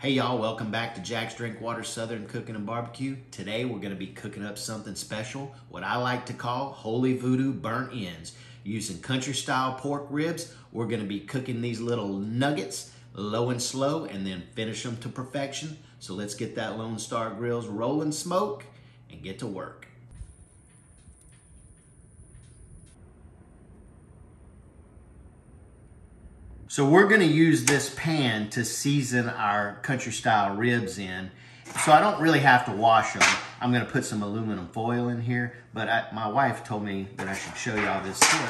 Hey y'all, welcome back to Jaxx Drinkwater Southern Cooking and Barbecue. Today we're going to be cooking up something special, what I like to call Holy Voodoo Burnt Ends. Using country style pork ribs, we're going to be cooking these little nuggets low and slow and then finish them to perfection. So let's get that Lone Star Grillz rolling smoke and get to work. So we're gonna use this pan to season our country style ribs in. So I don't really have to wash them. I'm gonna put some aluminum foil in here, but my wife told me that I should show y'all this tip.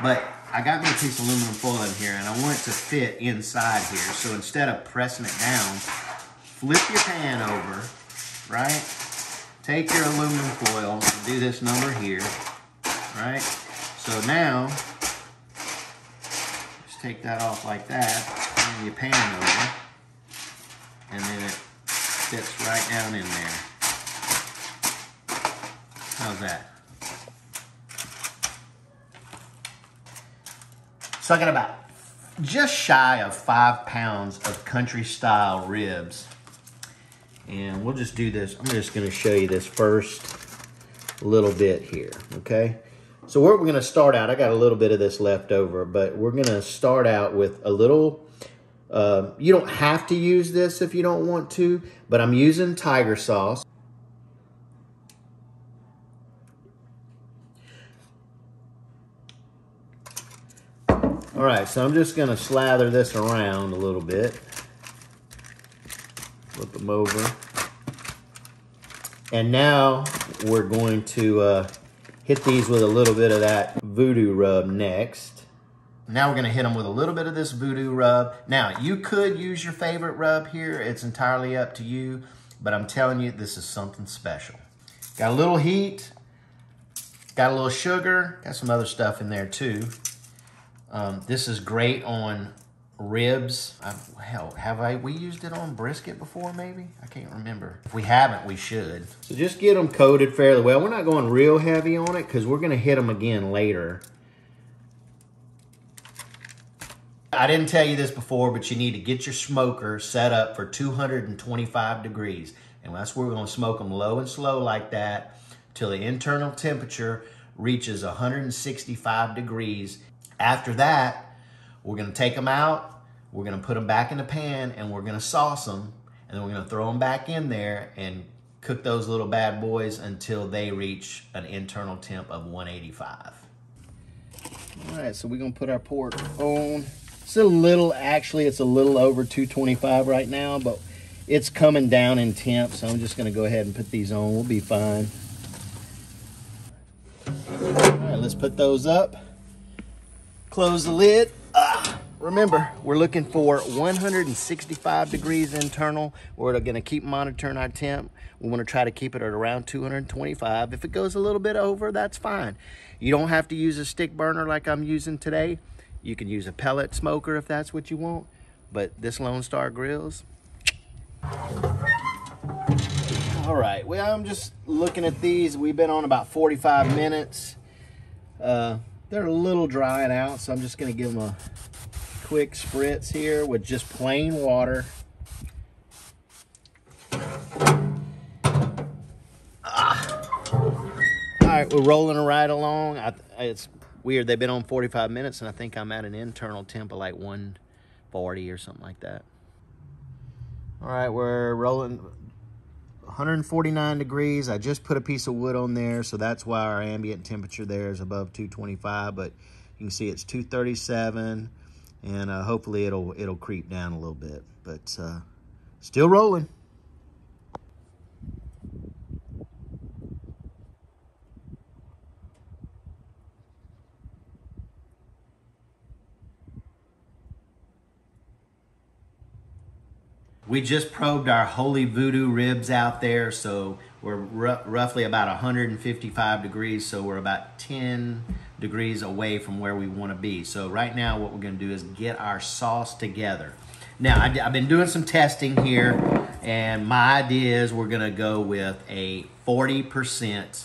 But I got me a piece of aluminum foil in here and I want it to fit inside here. So instead of pressing it down, flip your pan over, right? Take your aluminum foil, do this number here, right? So now, take that off like that, turn your pan over, and then it fits right down in there. How's that? So I got about just shy of 5 pounds of country style ribs. And we'll just do this. I'm just gonna show you this first little bit here, okay? So where we're gonna start out, I got a little bit of this left over, but we're gonna start out with a little, you don't have to use this if you don't want to, but I'm using tiger sauce. All right, so I'm just gonna slather this around a little bit. Flip them over. And now we're going to hit these with a little bit of that voodoo rub next. Now we're gonna hit them with a little bit of this voodoo rub. Now, you could use your favorite rub here. It's entirely up to you, but I'm telling you, this is something special. Got a little heat, got a little sugar, got some other stuff in there too. This is great on ribs. Hell, we used it on brisket before maybe? I can't remember. If we haven't, we should. So just get them coated fairly well. We're not going real heavy on it because we're gonna hit them again later. I didn't tell you this before, but you need to get your smoker set up for 225 degrees. And that's where we're gonna smoke them low and slow like that till the internal temperature reaches 165 degrees. After that, we're gonna take them out, we're gonna put them back in the pan, and we're gonna sauce them, and then we're gonna throw them back in there and cook those little bad boys until they reach an internal temp of 185. All right, so we're gonna put our pork on. It's a little over 225 right now, but it's coming down in temp, so I'm just gonna go ahead and put these on. We'll be fine. All right, let's put those up. Close the lid. Remember, we're looking for 165 degrees internal. We're gonna keep monitoring our temp. We wanna try to keep it at around 225. If it goes a little bit over, that's fine. You don't have to use a stick burner like I'm using today. You can use a pellet smoker if that's what you want. But this Lone Star Grillz. All right, well, I'm just looking at these. We've been on about 45 minutes. They're a little drying out, so I'm just gonna give them a quick spritz here with just plain water. All right, we're rolling right along. It's weird, they've been on 45 minutes and I think I'm at an internal temp of like 140 or something like that. All right, we're rolling 149 degrees. I just put a piece of wood on there, so that's why our ambient temperature there is above 225, but you can see it's 237. And hopefully it'll creep down a little bit, but still rolling. We just probed our Holy Voodoo ribs out there, so we're roughly about 155 degrees, so we're about 10 degrees away from where we want to be. So right now what we're going to do is get our sauce together. Now I've been doing some testing here, and my idea is we're going to go with a 40%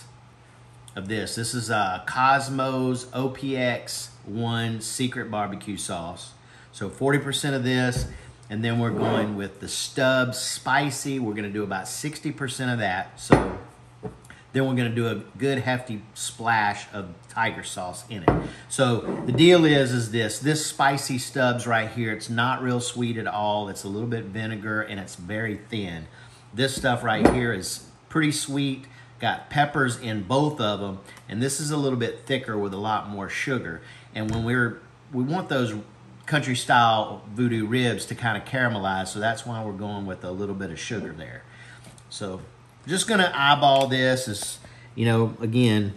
of this. This is Cosmo's OPX1 secret barbecue sauce. So 40% of this. And then we're going with the stubs spicy. We're gonna do about 60% of that. So then we're gonna do a good hefty splash of tiger sauce in it. So the deal is this spicy stubs right here, it's not real sweet at all. It's a little bit vinegar and it's very thin. This stuff right here is pretty sweet, got peppers in both of them, and this is a little bit thicker with a lot more sugar. And when we want those country style voodoo ribs to kind of caramelize, so that's why we're going with a little bit of sugar there. So just gonna eyeball this. As you know, again,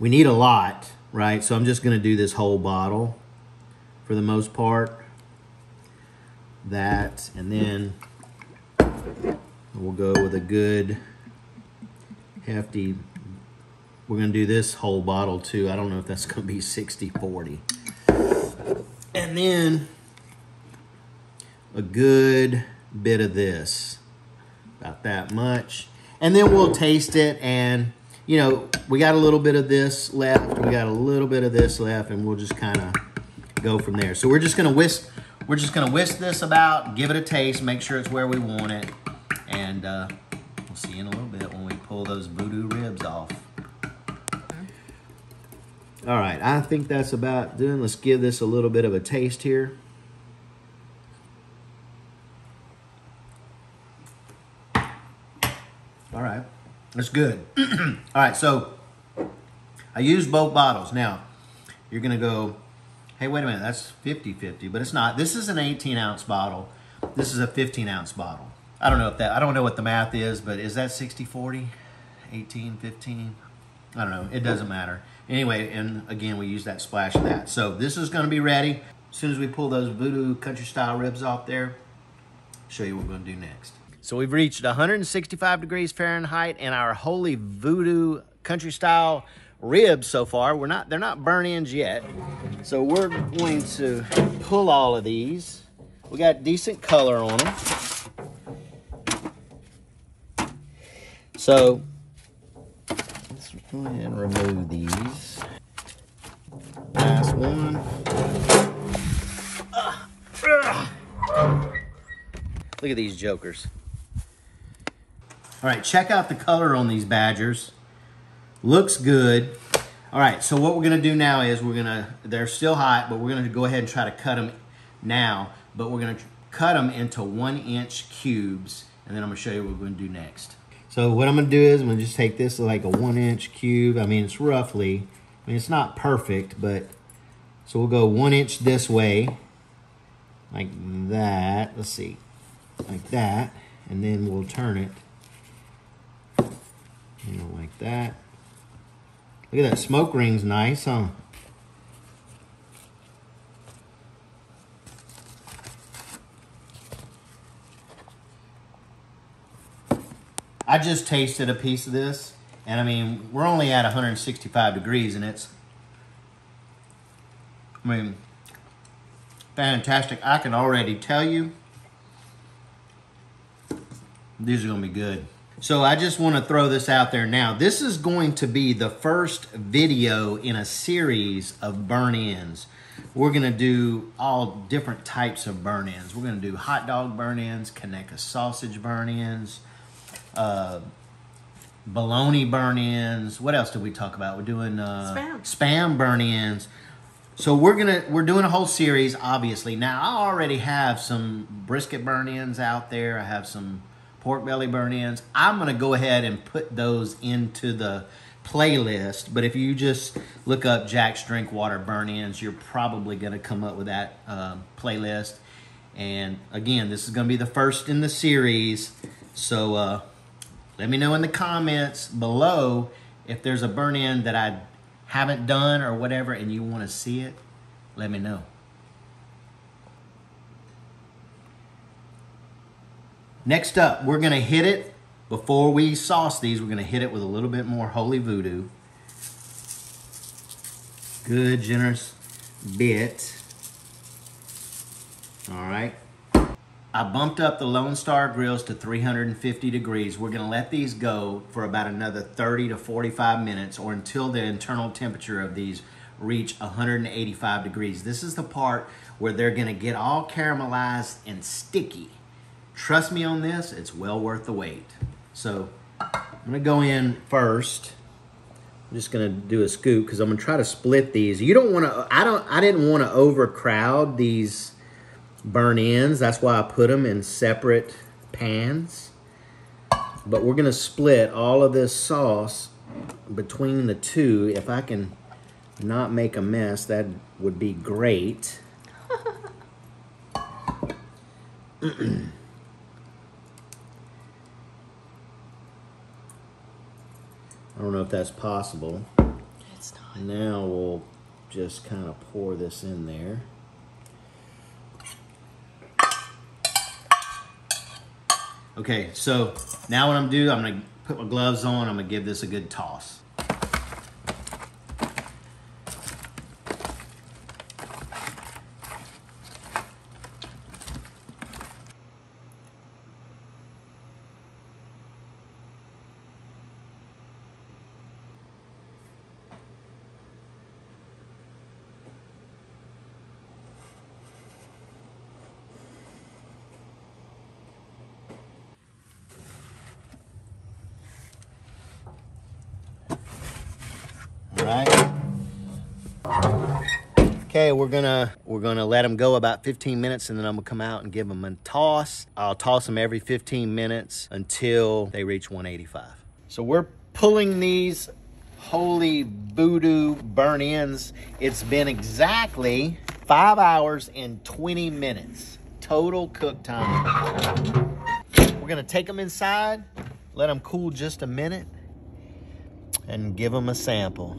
we need a lot, right? So I'm just gonna do this whole bottle for the most part. That, and then we'll go with a good hefty, we're gonna do this whole bottle too. I don't know if that's gonna be 60-40. And then a good bit of this. About that much. And then we'll taste it, and you know, we got a little bit of this left, we got a little bit of this left, and we'll just kind of go from there. So we're just gonna whisk this about, give it a taste, make sure it's where we want it, and we'll see you in a little bit when we pull those voodoo ribs off. All right, I think that's about done. Let's give this a little bit of a taste here. All right, that's good. All right, so I used both bottles. Now, you're gonna go, hey, wait a minute, that's 50-50, but it's not. This is an 18-ounce bottle. This is a 15-ounce bottle. I don't know what the math is, but is that 60-40? 18-15? I don't know, it doesn't matter. Anyway, and again, we use that splash of that. So this is gonna be ready. As soon as we pull those voodoo country style ribs off there, I'll show you what we're gonna do next. So we've reached 165 degrees Fahrenheit in our Holy Voodoo country style ribs so far. They're not burnt ends yet. So we're going to pull all of these. We got decent color on them. So let's go ahead and remove these. Last one. Look at these jokers. All right, check out the color on these badgers. Looks good. All right, so what we're gonna do now is they're still hot, but we're gonna go ahead and try to cut them now, but we're gonna cut them into 1-inch cubes, and then I'm gonna show you what we're gonna do next. So what I'm gonna do is I'm gonna just take this like a 1-inch cube. I mean, it's roughly, it's not perfect, but, so we'll go 1 inch this way, like that, let's see, like that, and then we'll turn it, you know, like that. Look at that smoke ring's nice, huh? I just tasted a piece of this, and I mean, we're only at 165 degrees, and it's, I mean, fantastic. I can already tell you, these are gonna be good. So I just want to throw this out there now. This is going to be the first video in a series of burnt ends. We're going to do all different types of burnt ends. We're going to do hot dog burnt ends, Kaneka sausage burnt ends, bologna burnt ends. What else did we talk about? We're doing spam burnt ends. So we're doing a whole series, obviously. Now I already have some brisket burnt ends out there. I have some pork belly burnt ends. I'm gonna go ahead and put those into the playlist, but if you just look up Jaxx Drinkwater burnt ends, you're probably gonna come up with that playlist. And again, this is gonna be the first in the series, so let me know in the comments below if there's a burnt end that I haven't done or whatever and you wanna see it, let me know. Next up, we're gonna hit it, before we sauce these, we're gonna hit it with a little bit more Holy Voodoo. Good, generous bit. All right. I bumped up the Lone Star Grillz to 350 degrees. We're gonna let these go for about another 30 to 45 minutes or until the internal temperature of these reach 185 degrees. This is the part where they're gonna get all caramelized and sticky. Trust me on this, it's well worth the wait. So I'm gonna go in first. I'm just gonna do a scoop because I'm gonna try to split these. You don't wanna, I didn't wanna overcrowd these burnt ends. That's why I put them in separate pans. But we're gonna split all of this sauce between the two. If I can not make a mess, that would be great. I don't know if that's possible. It's not. Now we'll just kind of pour this in there. Okay, so now what I'm gonna do, I'm gonna put my gloves on, I'm gonna give this a good toss. All right. Okay, we're gonna let them go about 15 minutes, and then I'm gonna come out and give them a toss. I'll toss them every 15 minutes until they reach 185. So we're pulling these Holy Voodoo Burnt Ends. It's been exactly 5 hours and 20 minutes total cook time. We're gonna take them inside, let them cool just a minute, and give them a sample.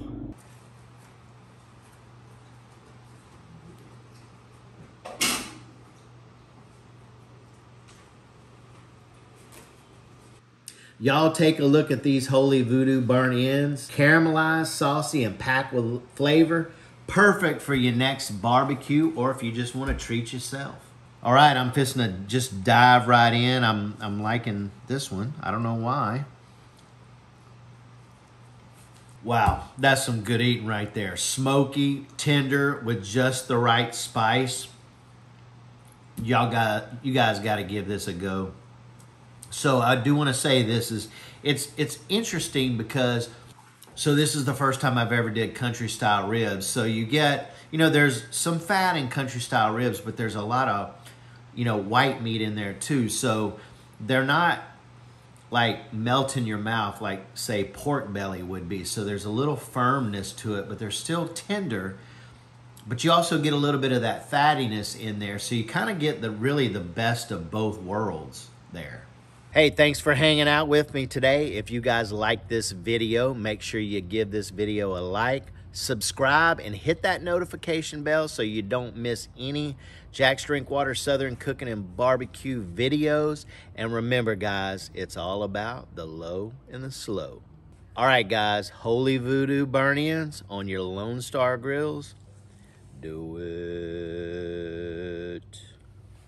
Y'all take a look at these Holy Voodoo Burnt Ends. Caramelized, saucy, and packed with flavor. Perfect for your next barbecue or if you just want to treat yourself. All right, I'm fixing to just dive right in. I'm liking this one. I don't know why. Wow, that's some good eating right there. Smoky, tender, with just the right spice. You guys got to give this a go. So I do want to say this is, it's interesting because, so this is the first time I've ever did country style ribs. So you get, there's some fat in country style ribs, but there's a lot of, white meat in there too. So they're not like melt in your mouth like say pork belly would be. So there's a little firmness to it, but they're still tender. But you also get a little bit of that fattiness in there. So you kind of get really the best of both worlds there. Hey, thanks for hanging out with me today. If you guys like this video, make sure you give this video a like, subscribe, and hit that notification bell so you don't miss any Jaxx Drinkwater Southern cooking and barbecue videos. And remember, guys, it's all about the low and the slow. All right, guys, Holy Voodoo Burnt Ends on your Lone Star Grillz. Do it.